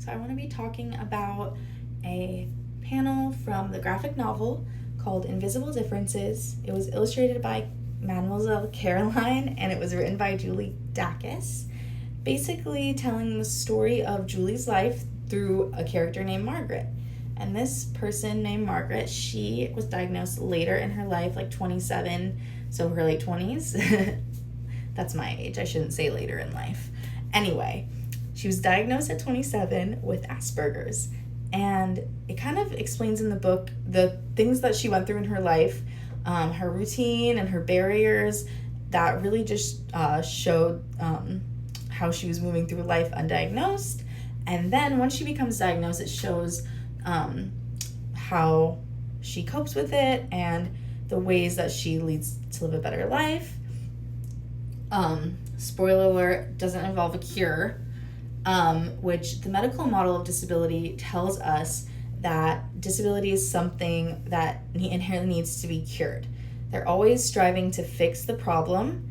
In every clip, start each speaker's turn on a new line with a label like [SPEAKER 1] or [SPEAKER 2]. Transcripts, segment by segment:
[SPEAKER 1] So I want to be talking about a panel from the graphic novel called Invisible Differences. It was illustrated by Mademoiselle Caroline and it was written by Julie Dacus, basically telling the story of Julie's life through a character named Margaret. And this person named Margaret, she was diagnosed later in her life, like 27, so her late 20s. That's my age. I shouldn't say later in life. Anyway, she was diagnosed at 27 with Asperger's. And it kind of explains in the book the things that she went through in her life, her routine and her barriers that really just showed how she was moving through life undiagnosed. And then once she becomes diagnosed, it shows how she copes with it and the ways that she leads to live a better life. Spoiler alert, doesn't involve a cure, which the medical model of disability tells us that disability is something that inherently needs to be cured. They're always striving to fix the problem,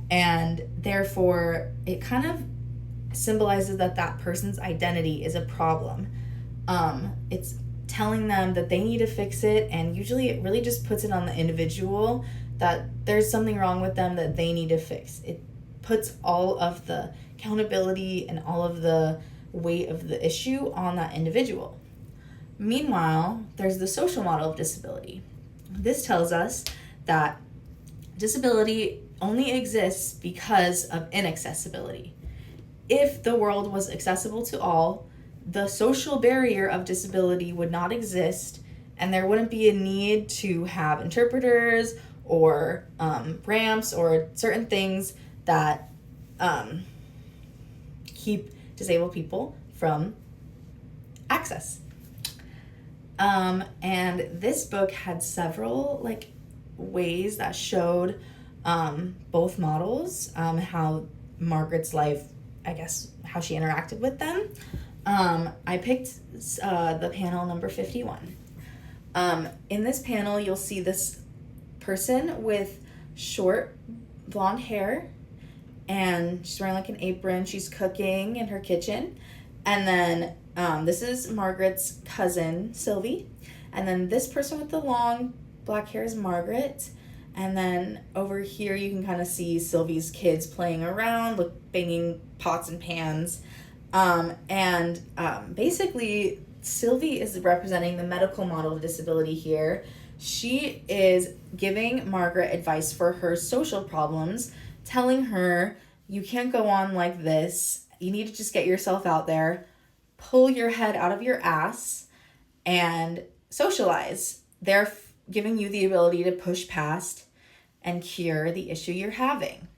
[SPEAKER 1] and therefore it kind of symbolizes that that person's identity is a problem. It's telling them that they need to fix it, and usually it really just puts it on the individual that there's something wrong with them that they need to fix. It puts all of the accountability and all of the weight of the issue on that individual. Meanwhile, there's the social model of disability. This tells us that disability only exists because of inaccessibility. If the world was accessible to all, the social barrier of disability would not exist, and there wouldn't be a need to have interpreters or ramps or certain things that keep disabled people from access. And this book had several ways that showed both models, how Margaret's life, I guess, how she interacted with them. I picked the panel number 51. In this panel, you'll see this person with short blonde hair, and she's wearing an apron. She's cooking in her kitchen. And then this is Margaret's cousin, Sylvie. And then this person with the long black hair is Margaret. And then over here you can kind of see Sylvie's kids playing around, banging pots and pans. Basically, Sylvie is representing the medical model of disability here. She is giving Margaret advice for her social problems, telling her, you can't go on like this. You need to just get yourself out there, pull your head out of your ass, and socialize. They're giving you the ability to push past and cure the issue you're having.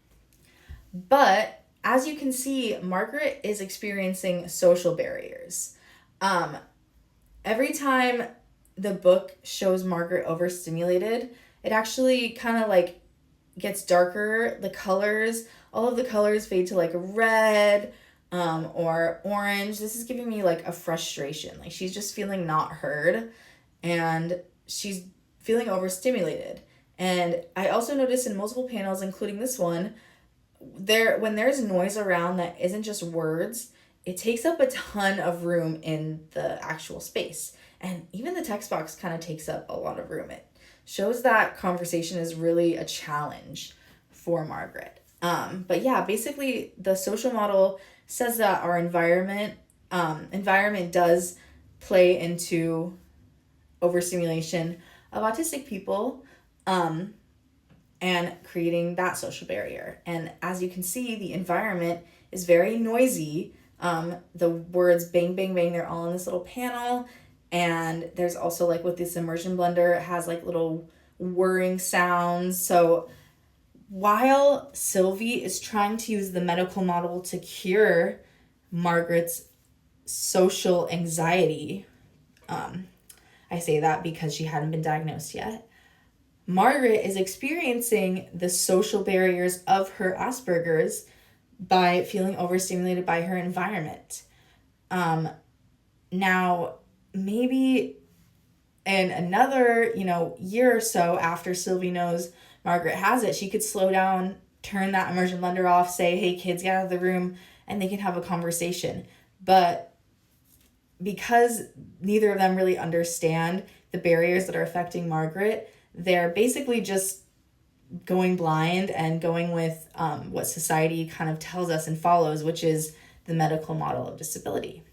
[SPEAKER 1] But as you can see, Margaret is experiencing social barriers. Every time the book shows Margaret overstimulated, it actually kind of gets darker. The colors, all of the colors fade to red or orange. This is giving me a frustration. She's just feeling not heard, and she's feeling overstimulated. And I also noticed in multiple panels, including this one, when there's noise around that isn't just words, it takes up a ton of room in the actual space. And even the text box kind of takes up a lot of room. It shows that conversation is really a challenge for Margaret. But yeah, basically the social model says that our environment does play into overstimulation of autistic people, and creating that social barrier. And as you can see, the environment is very noisy. The words bang, bang, bang, they're all in this little panel. And there's also with this immersion blender, it has little whirring sounds. So while Sylvie is trying to use the medical model to cure Margaret's social anxiety, I say that because she hadn't been diagnosed yet, Margaret is experiencing the social barriers of her Asperger's by feeling overstimulated by her environment. Now, maybe in another, year or so after Sylvie knows Margaret has it, she could slow down, turn that immersion blender off, say, hey, kids, get out of the room, and they can have a conversation. But because neither of them really understand the barriers that are affecting Margaret, they're basically just going blind and going with what society kind of tells us and follows, which is the medical model of disability.